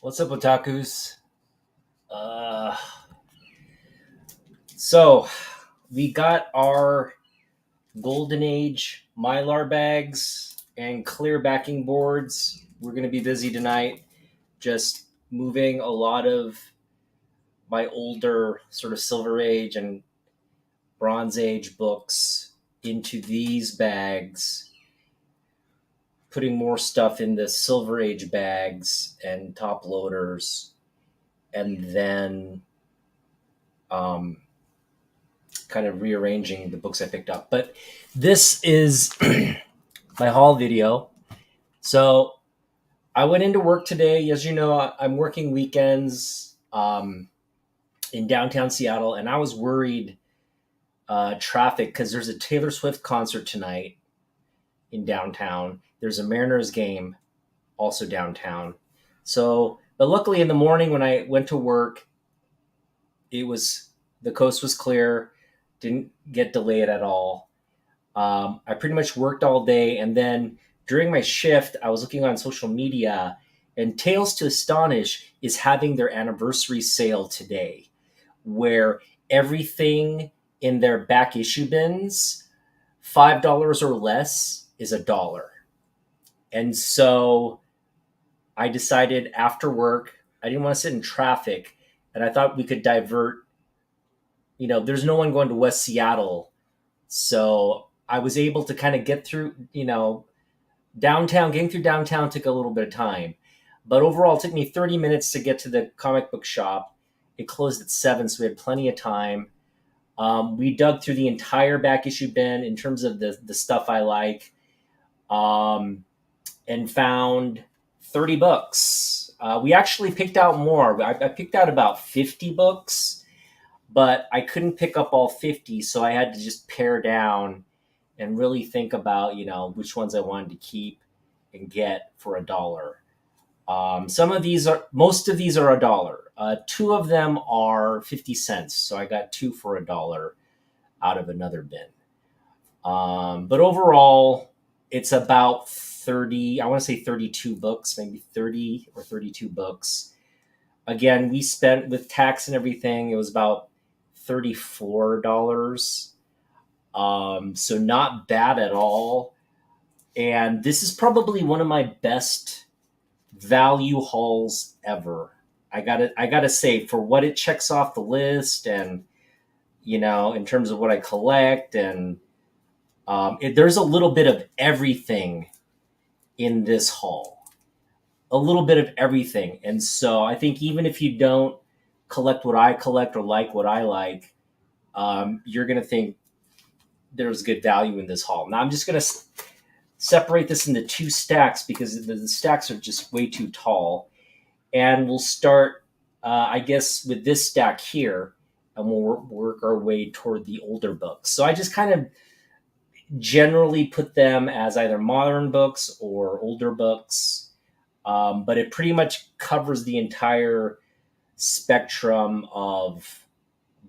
What's up, otakus? Uh, so we got our Golden Age Mylar bags and clear backing boards. We're going to be busy tonight, just moving a lot of my older sort of Silver Age and Bronze Age books into these bags, putting more stuff in the Silver Age bags and top loaders, and then um, kind of rearranging the books I picked up. But this is my haul video. So I went into work today. As you know, I'm working weekends in downtown Seattle, and I was worried traffic because there's a Taylor Swift concert tonight in downtown. There's a Mariners game also downtown. So, but luckily in the morning when I went to work, it was the coast was clear, didn't get delayed at all. I pretty much worked all day, and then during my shift, I was looking on social media, and Tales to Astonish is having their anniversary sale today, where everything in their back issue bins, $5 or less, is $1. And so I decided after work, I didn't want to sit in traffic, and I thought we could divert. There's no one going to West Seattle, so I was able to kind of get through, downtown. Getting through downtown took a little bit of time, but overall it took me 30 minutes to get to the comic book shop. It closed at 7, so we had plenty of time. We dug through the entire back issue bin in terms of the stuff I like, and found 30 books. We actually picked out more. I picked out about 50 books, but I couldn't pick up all 50, so I had to just pare down and really think about which ones I wanted to keep and get for $1. Most of these are $1. Two of them are 50 cents, so I got two for $1 out of another bin. But overall, it's about 30. I want to say 32 books, maybe 30 or 32 books. Again, we spent with tax and everything. It was about $34. So not bad at all. And this is probably one of my best value hauls ever. I gotta say, for what it checks off the list, and in terms of what I collect, and there's a little bit of everything in this haul. A little bit of everything. And so I think even if you don't collect what I collect or like what I like, you're gonna think there's good value in this haul. Now I'm just going to separate this into two stacks because the stacks are just way too tall. And we'll start, I guess, with this stack here, and we'll work our way toward the older books. So I just kind of generally put them as either modern books or older books, but it pretty much covers the entire spectrum of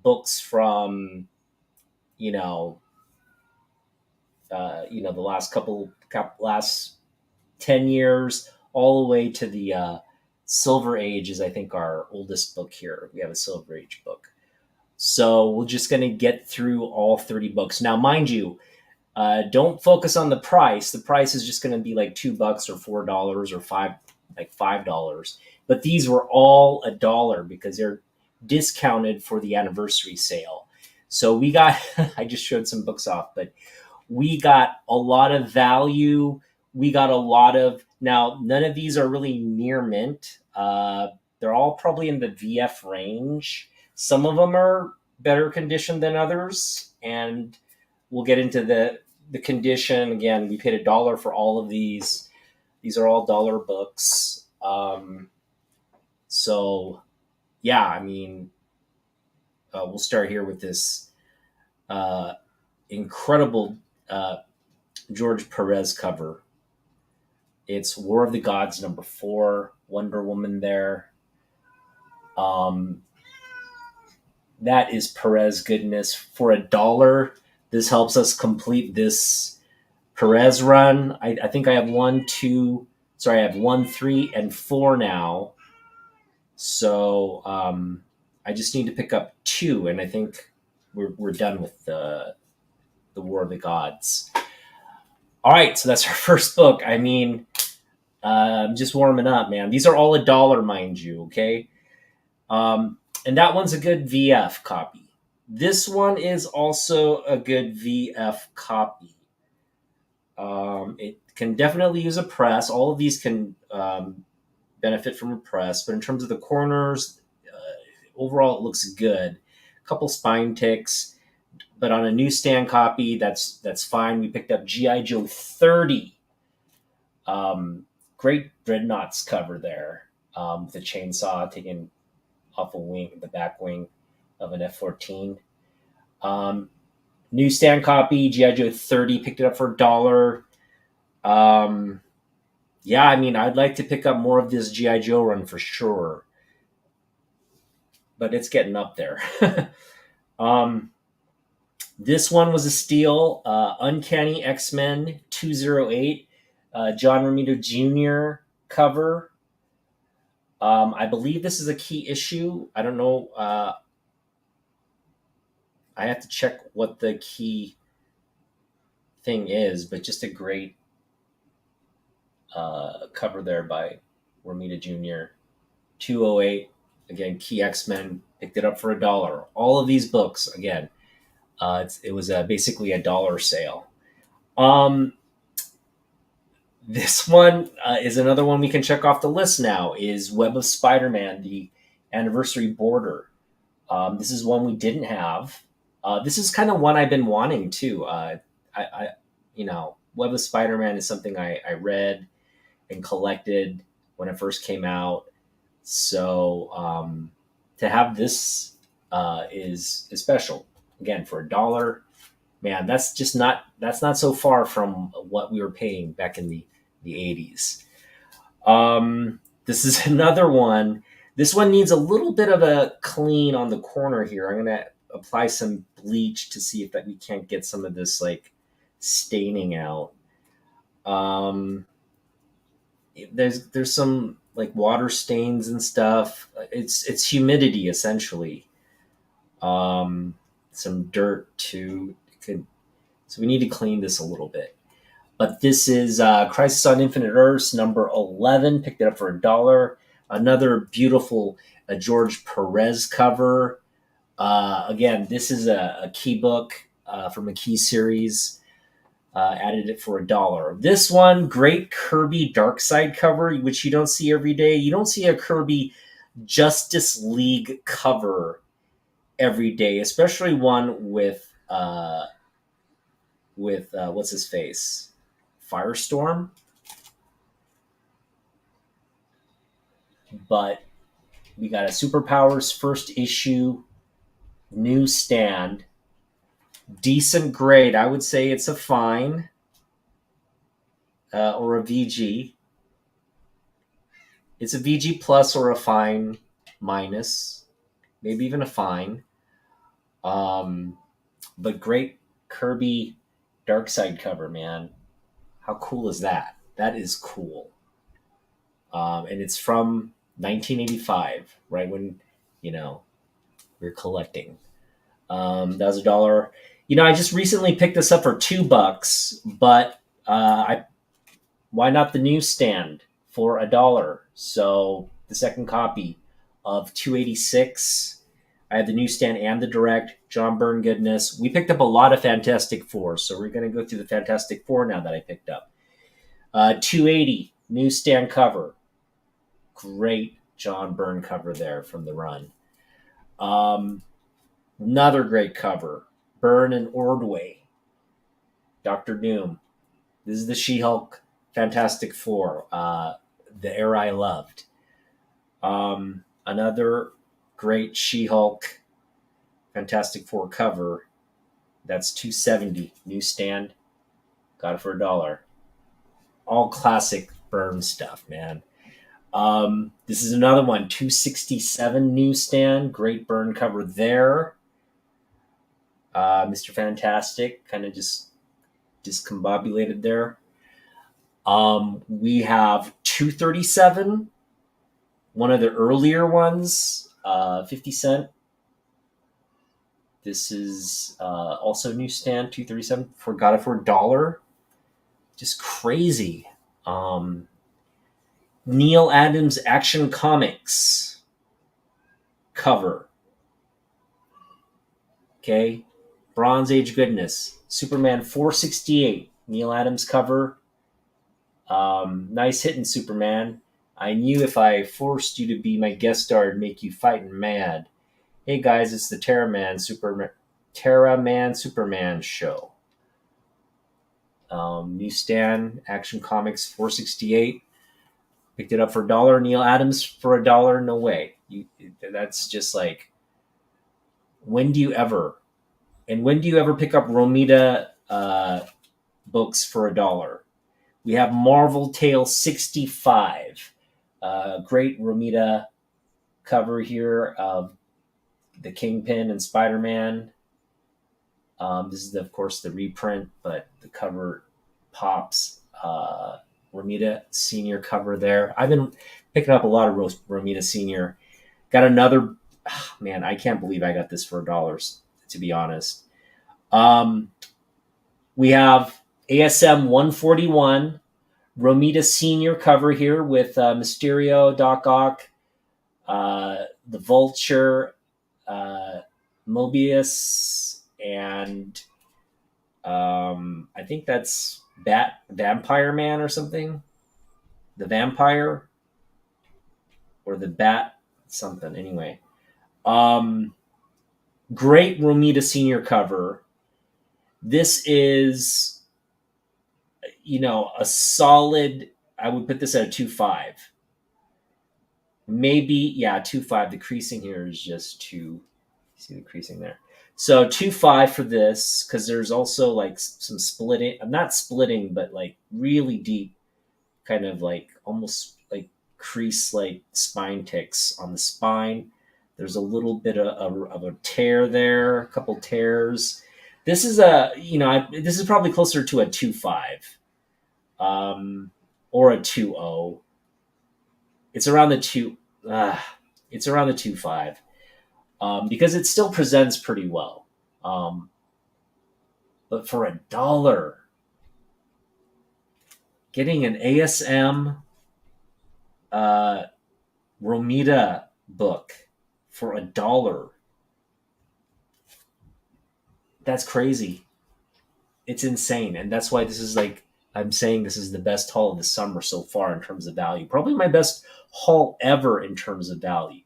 books from, the last 10 years, all the way to the Silver Age is, I think, our oldest book here. We have a Silver Age book. So we're just going to get through all 30 books. Now, mind you, don't focus on the price. The price is just going to be like $2 or $4 or $5. But these were all $1 because they're discounted for the anniversary sale. So we got, I just showed some books off, but we got a lot of value. We got a lot of, now none of these are really near mint. They're all probably in the VF range. Some of them are better condition than others, and we'll get into the condition. Again, we paid $1 for all of these. These are all dollar books. So yeah, I mean, we'll start here with this incredible George Perez cover. It's War of the Gods #4, Wonder Woman there. That is Perez goodness. For $1, this helps us complete this Perez run. I think I have 1, 2, sorry, I have 1, 3, and 4 now. So I just need to pick up 2, and I think we're done with the War of the Gods. All right, so that's our first book. I mean, I'm just warming up, man. These are all $1, mind you. Okay, and that one's a good VF copy. This one is also a good VF copy. It can definitely use a press. All of these can benefit from a press, but in terms of the corners, overall it looks good. A couple spine ticks, but on a newsstand copy, that's fine. We picked up GI Joe 30. Great Dreadnoughts cover there, with a chainsaw taken off the back wing of an F-14. Newsstand copy, GI Joe 30. Picked it up for $1. Yeah, I mean, I'd like to pick up more of this GI Joe run for sure, but it's getting up there. This one was a steal. Uncanny X-Men 208, John Romita Jr. cover. I believe this is a key issue. I don't know. I have to check what the key thing is, but just a great cover there by Romita Jr. 208. Again, key X-Men. Picked it up for $1. All of these books, again, it was basically $1 sale. This one is another one we can check off the list now, is Web of Spider-Man, the anniversary border. This is one we didn't have. This is kind of one I've been wanting too. Web of Spider-Man is something I read and collected when it first came out. So to have this is special. Again, for $1, man, that's not so far from what we were paying back in the 80s. This is another one. This one needs a little bit of a clean on the corner here. I'm gonna apply some bleach to see if we can't get some of this like staining out. There's some like water stains and stuff. It's humidity essentially. Some dirt too. So we need to clean this a little bit. But this is Crisis on Infinite Earths, number 11. Picked it up for $1. Another beautiful George Perez cover. Again, this is a key book from a key series. Added it for $1. This one, great Kirby Darkseid cover, which you don't see every day. You don't see a Kirby Justice League cover every day, especially one with what's his face, Firestorm. But we got a Superpowers first issue newsstand, decent grade. I would say it's a fine or a VG. It's a VG plus or a fine minus, maybe even a fine. But great Kirby Darkseid cover, man. How cool is that? That is cool. And it's from 1985, right when we're collecting. That was $1. I just recently picked this up for $2, but why not the newsstand for $1? So the second copy of 286. I had the newsstand and the direct. John Byrne goodness. We picked up a lot of Fantastic Four, so we're going to go through the Fantastic Four now that I picked up. 280 newsstand cover. Great John Byrne cover there from the run. Another great cover. Byrne and Ordway. Dr. Doom. This is the She-Hulk Fantastic Four. The era I loved. Another great She-Hulk Fantastic Four cover. That's 270 newsstand. Got it for $1. All classic Byrne stuff, man. This is another one, 267 newsstand. Great Byrne cover there. Mr. Fantastic kind of just discombobulated there. We have 237 one of the earlier ones, 50 cent. This is also newsstand 237. Got it for $1. Just crazy. Neil Adams Action Comics cover. Okay, Bronze Age goodness. Superman 468. Neil Adams cover. Nice hitting, Superman. I knew if I forced you to be my guest star, it'd make you fighting mad. Hey guys, it's the Terra Man Superman show. Newsstand Action Comics 468. Picked it up for $1. Neil Adams for $1. No way. That's just like, when do you ever? And when do you ever pick up Romita books for $1? We have Marvel Tale 65. Great Romita cover here of the Kingpin and Spider-Man. This is, of course, the reprint, but the cover pops. Romita Senior cover there. I've been picking up a lot of Romita Senior. Got another. Man, I can't believe I got this for $1, to be honest. We have ASM 141. Romita Senior cover here with Mysterio, Doc Ock, the Vulture, Mobius, and I think that's Vampire Man or something. The Vampire or the Bat something. Anyway, great Romita Senior cover. This is, a solid. I would put this at a 2.5. Maybe, yeah, 2.5. The creasing here is just too. See the creasing there. So 2.5 for this, because there's also like some splitting. Not splitting, but like really deep, kind of like almost like crease, like spine ticks on the spine. There's a little bit of a tear there, a couple tears. This is this is probably closer to a 2.5. Or a 2.0. It's around the 2. It's around the 2.5, because it still presents pretty well. But for $1, getting an ASM Romita book for $1, that's crazy. It's insane, and that's why this is like, I'm saying this is the best haul of the summer so far in terms of value. Probably my best haul ever in terms of value.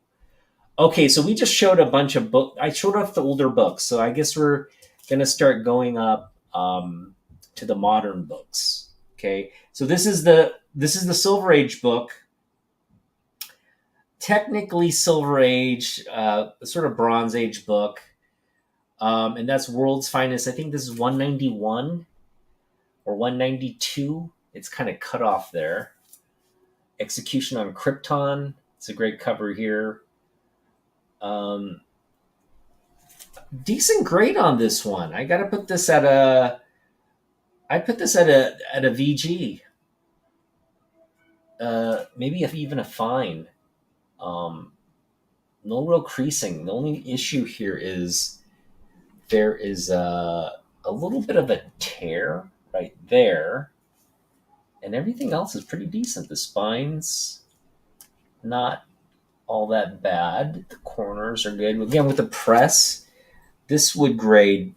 Okay, so we just showed a bunch of books. I showed off the older books, so I guess we're gonna start going up to the modern books. Okay, so this is the Silver Age book. Technically Silver Age, sort of Bronze Age book, and that's World's Finest. I think this is 191 or 192. It's kind of cut off there. Execution on Krypton. It's a great cover here. Decent grade on this one. I gotta put this at a. I put this at a VG. Maybe even a fine. No real creasing. The only issue here is there is a little bit of a tear right there, and everything else is pretty decent. The spine's not all that bad. The corners are good. Again, with the press, this would grade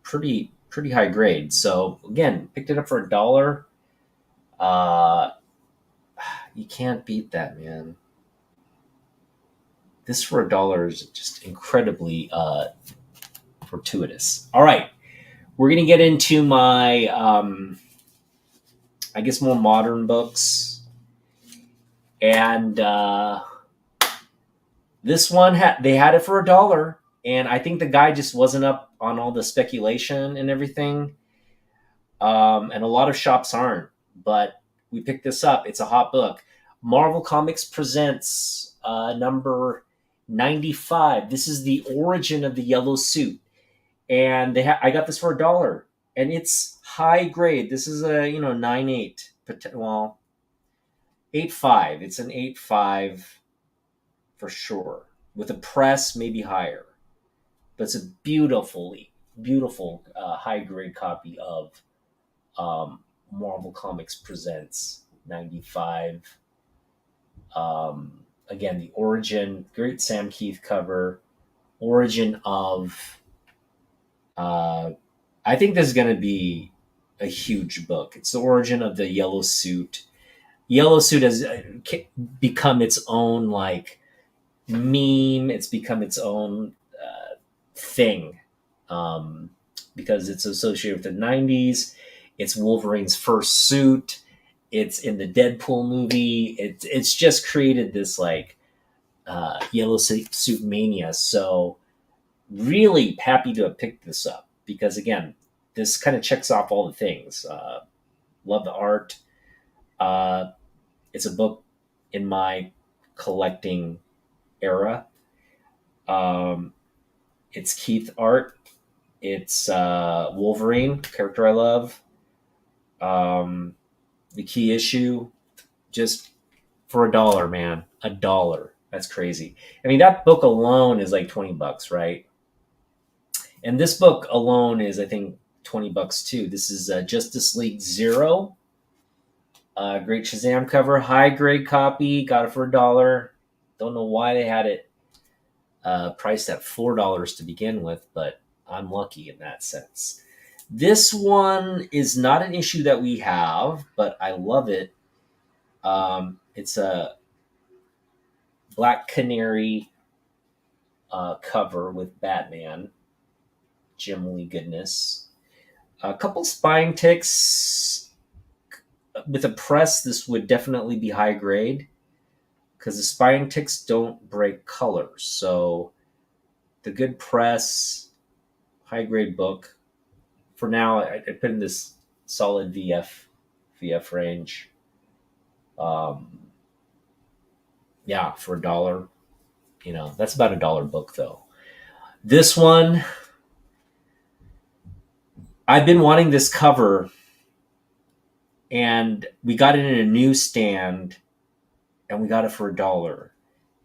pretty high grade. So again, picked it up for $1. You can't beat that, man. This for $1 is just incredibly fortuitous. All right, we're gonna get into my I guess more modern books, and this one they had it for $1, and I think the guy just wasn't up on all the speculation and everything, and a lot of shops aren't. But we picked this up. It's a hot book. Marvel Comics presents number 95. This is the origin of the yellow suit, and I got this for $1, and it's high grade. This is a 9.8. Well, 8.5. It's an 8.5 for sure. With a press, maybe higher. But it's a beautiful high grade copy of Marvel Comics Presents 95. Again, the origin, great Sam Keith cover, origin of. Uh, I think this is going to be a huge book. It's the origin of the yellow suit. Yellow suit has become its own like meme. It's become its own thing um, because it's associated with the 90s. It's Wolverine's first suit. It's in the Deadpool movie. It's just created this like yellow suit mania. So really happy to have picked this up because again, this kind of checks off all the things. Love the art. Uh, it's a book in my collecting era. Um, it's Keith art. It's Wolverine, character I love. The key issue, just for $1, man, $1. That's crazy. I mean, that book alone is like $20, right? And this book alone is, I think, $20 too. This is Justice League Zero. Great Shazam cover, high grade copy. Got it for $1. Don't know why they had it priced at $4 to begin with, but I'm lucky in that sense. This one is not an issue that we have, but I love it. It's a Black Canary cover with Batman, Jim Lee goodness. A couple spine ticks with a press. This would definitely be high grade because the spine ticks don't break colors. So the good press, high grade book. For now, I put in this solid VF range. Um, yeah, for $1, that's about $1 book though. This one, I've been wanting this cover, and we got it in a newsstand, and we got it for $1.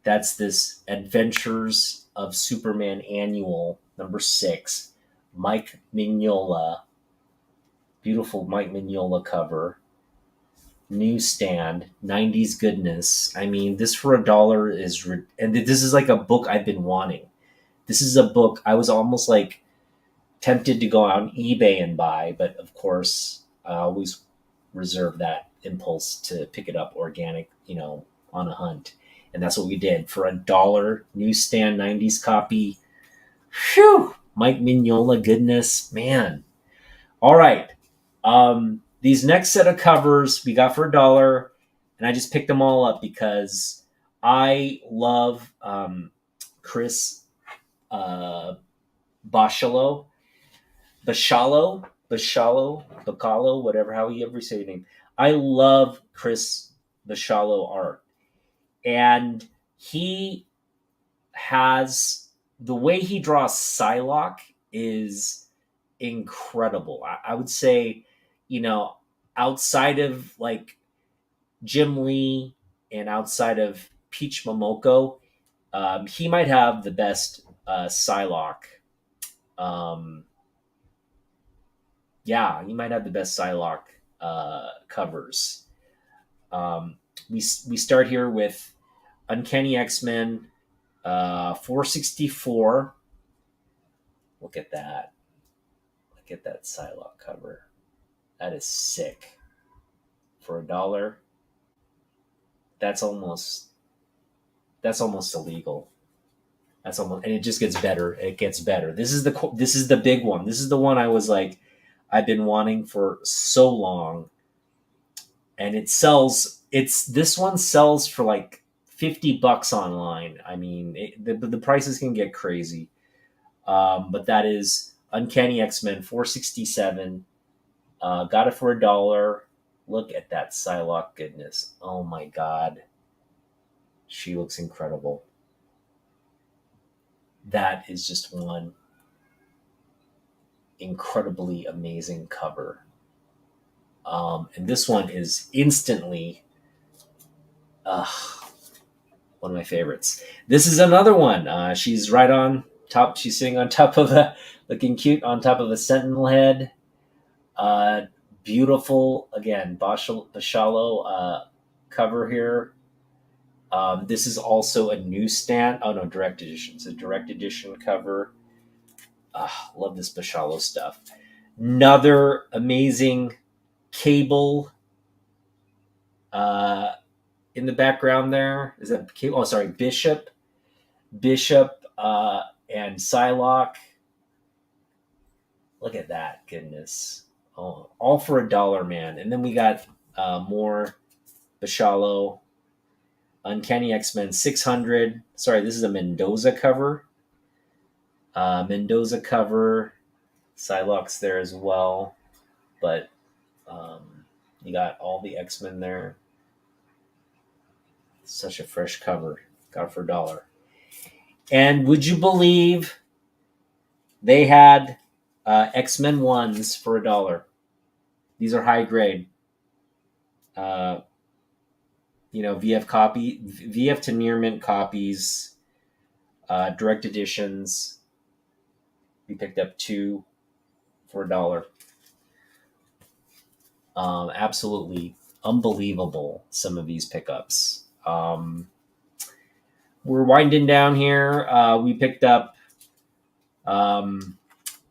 That's this Adventures of Superman Annual #6, Mike Mignola, beautiful Mike Mignola cover. Newsstand, 90s goodness. I mean, this for $1 is, and this is like a book I've been wanting. This is a book I was almost like tempted to go on eBay and buy, but of course, I always reserve that impulse to pick it up organic, on a hunt. And that's what we did for $1, newsstand 90s copy. Phew! Mike Mignola goodness, man. All right. These next set of covers we got for $1, and I just picked them all up because I love Chris uh, Bachalo, Bacalo, whatever, how you ever say your name. I love Chris Bachalo art, and he has the way he draws Psylocke is incredible. I would say, outside of like Jim Lee and outside of Peach Momoko, he might have the best Psylocke. Um, yeah, he might have the best Psylocke covers. We start here with Uncanny X-Men 464. Look at that. Look at that Psylocke cover. That is sick. For $1, that's almost illegal. That's almost, and it just gets better. It gets better. This is the big one. This is the one I was like, I've been wanting for so long, and it sells. This one sells for like $50 online. I mean, the prices can get crazy. But that is Uncanny X-Men 467. Got it for $1. Look at that Psylocke goodness. Oh my god. She looks incredible. That is just one incredibly amazing cover. And this one is instantly One of my favorites. This is another one. She's right on top. She's sitting on top of looking cute on top of a sentinel head. Uh, Beautiful again, Bashalo cover here. This is also a newsstand. Oh no, direct edition. It's a direct edition cover. Love this Bashalo stuff. Another amazing cable uh, in the background there. Is that cable? Oh, sorry, Bishop, and Psylocke. Look at that, goodness. Oh, all for $1, man. And then we got more Bashalo. Uncanny X-Men 600. Sorry, this is a Mendoza cover. Psylocke's there as well. But you got all the X-Men there. Such a fresh cover. Got it for $1. And would you believe they had X-Men 1s for $1? These are high grade. VF to near mint copies, direct editions. We picked up 2 for $1. Absolutely unbelievable, some of these pickups. We're winding down here. We picked up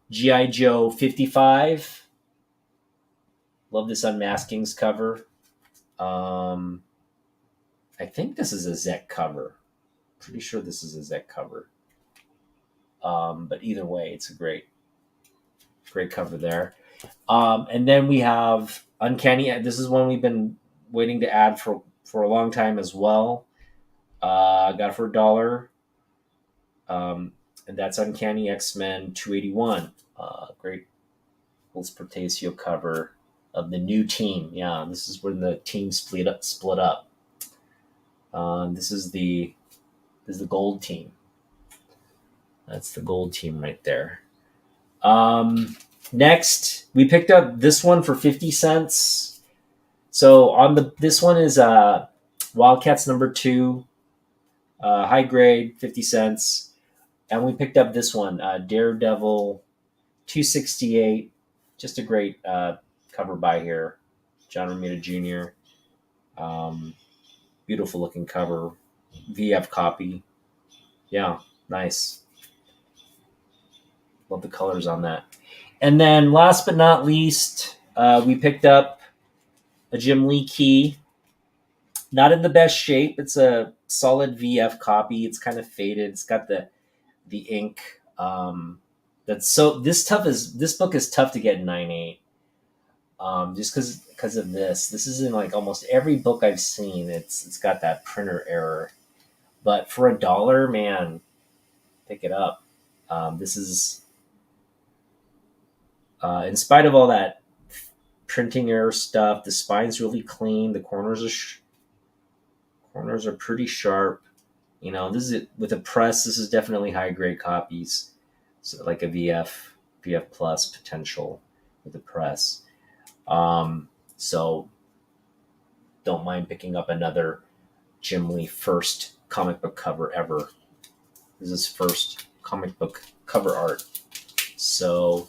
G.I. Joe 55. Love this Unmaskings cover. I think this is a Zek cover. Pretty sure this is a Zek cover. But either way, it's a great cover there. And then we have Uncanny. This is one we've been waiting to add for a long time as well. Got it for $1. And that's Uncanny X-Men 281. Great Los Portacio cover of the new team. Yeah, this is when the team split up. This is the gold team. That's the gold team right there. Next, we picked up this one for 50 cents. So this one is Wildcats number 2, high grade, 50 cents. And we picked up this one, Daredevil 268. Just a great cover by here. John Romita Jr. Beautiful looking cover. VF copy. Yeah, nice. Love the colors on that. And then last but not least, we picked up a Jim Lee key. Not in the best shape. It's a solid VF copy. It's kind of faded. It's got the ink. This book is tough to get in 9.8. Just because of this. This is in like almost every book I've seen. It's got that printer error. But for $1, man, pick it up. This is in spite of all that printing error stuff, the spine's really clean. The corners are pretty sharp. This is with a press. This is definitely high grade copies. So like a VF plus potential with a press. So don't mind picking up another Jim Lee first comic book cover ever. This is his first comic book cover art. So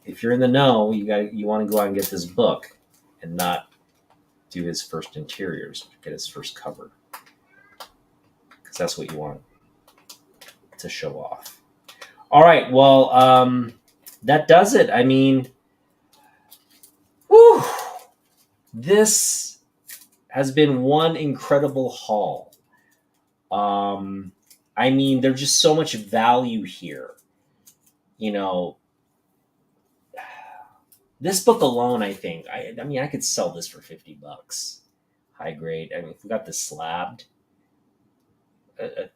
if you're in the know, you want to go out and get this book and not do his first interiors, get his first cover. Because that's what you want to show off. All right, well, that does it. I mean, whew, this has been one incredible haul. I mean, there's just so much value here. This book alone, I think, I mean, I could sell this for $50. High grade. I mean, if we got this slabbed,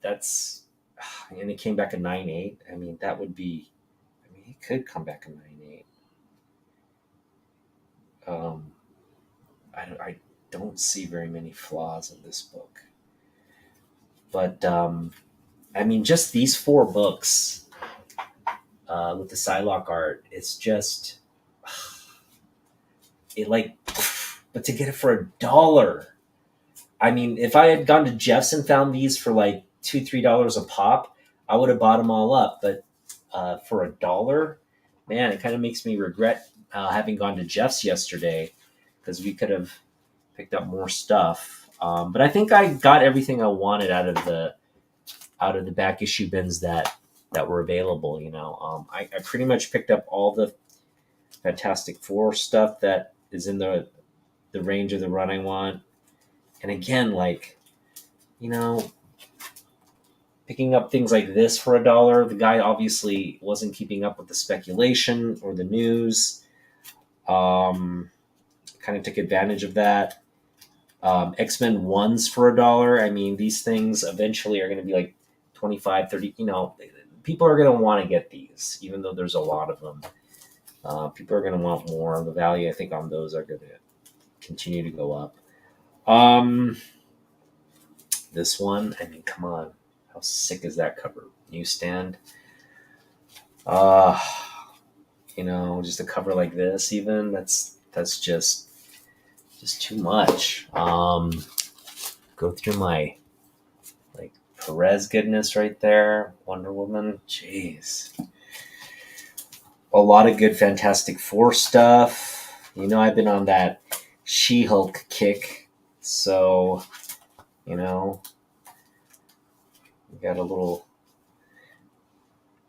that's, and it came back a 9.8. I mean, that would be, I mean, it could come back a 9.8. I don't see very many flaws in this book. But, I mean, just these 4 books with the Psylocke art, it's just, but to get it for $1, I mean, if I had gone to Jeff's and found these for like $2, $3 a pop, I would have bought them all up. But for $1, man, it kind of makes me regret having gone to Jeff's yesterday because we could have picked up more stuff. But I think I got everything I wanted out of the back issue bins that were available. I pretty much picked up all the Fantastic Four stuff that is in the range of the run I want. And again, like, you know, picking up things like this for $1, the guy obviously wasn't keeping up with the speculation or the news. Kind of took advantage of that. X-Men 1s for $1. I mean, these things eventually are going to be like 25, 30, people are going to want to get these, even though there's a lot of them. People are going to want more. The value, I think, on those are going to continue to go up. This one, I mean, come on. How sick is that cover? Newsstand. Just a cover like this, even, that's just too much. Go through my like Perez goodness right there. Wonder Woman. Jeez. A lot of good Fantastic Four stuff. I've been on that She-Hulk kick. So, we got a little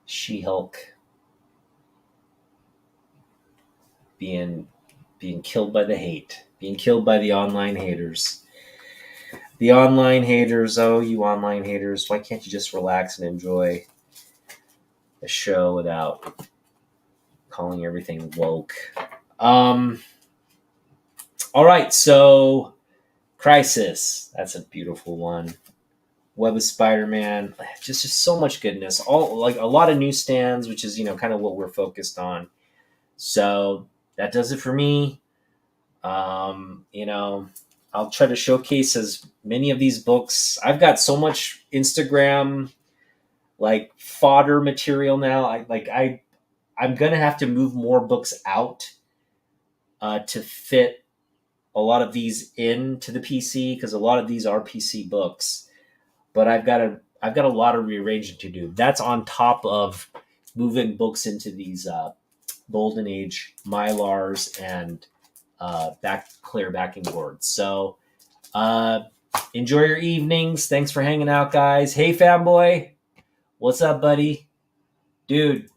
She-Hulk being killed by the hate, being killed by the online haters. The online haters, oh, you online haters, why can't you just relax and enjoy the show without calling everything woke? All right, so Crisis, that's a beautiful one. Web of Spider-Man, just so much goodness. All like a lot of newsstands, which is kind of what we're focused on. So that does it for me. I'll try to showcase as many of these books. I've got so much Instagram like fodder material now. I'm gonna have to move more books out to fit a lot of these into the PC because a lot of these are PC books. But I've got a lot of rearranging to do. That's on top of moving books into these Golden Age Mylars and clear backing boards. So enjoy your evenings. Thanks for hanging out, guys. Hey, fanboy, what's up, buddy? Dude,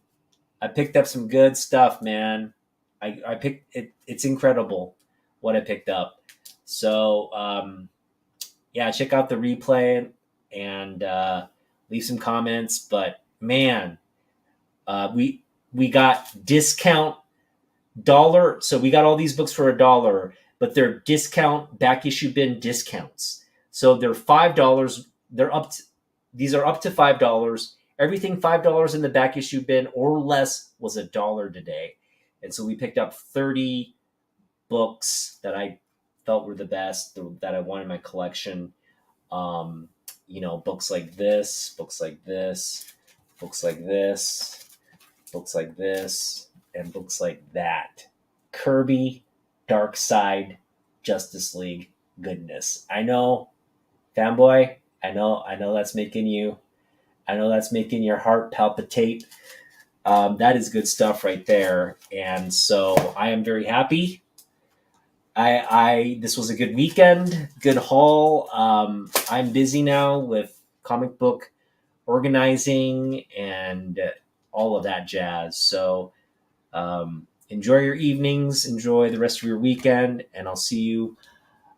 I picked up some good stuff, man. I picked it. It's incredible what I picked up. So yeah, check out the replay and leave some comments. But man, we got discount dollar. So we got all these books for $1, but they're discount back issue bin discounts. So they're $5. These are up to $5. Everything $5 in the back issue bin or less was $1 today. And so we picked up 30 books that I felt were the best, that I wanted in my collection. Books like this, books like this, books like this, books like this, and books like that. Kirby, Dark Side, Justice League goodness. I know, fanboy, I know that's making your heart palpitate. That is good stuff right there. And so I am very happy. This was a good weekend, good haul. I'm busy now with comic book organizing and all of that jazz. So enjoy your evenings, enjoy the rest of your weekend, and I'll see you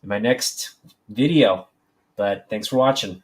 in my next video. But thanks for watching.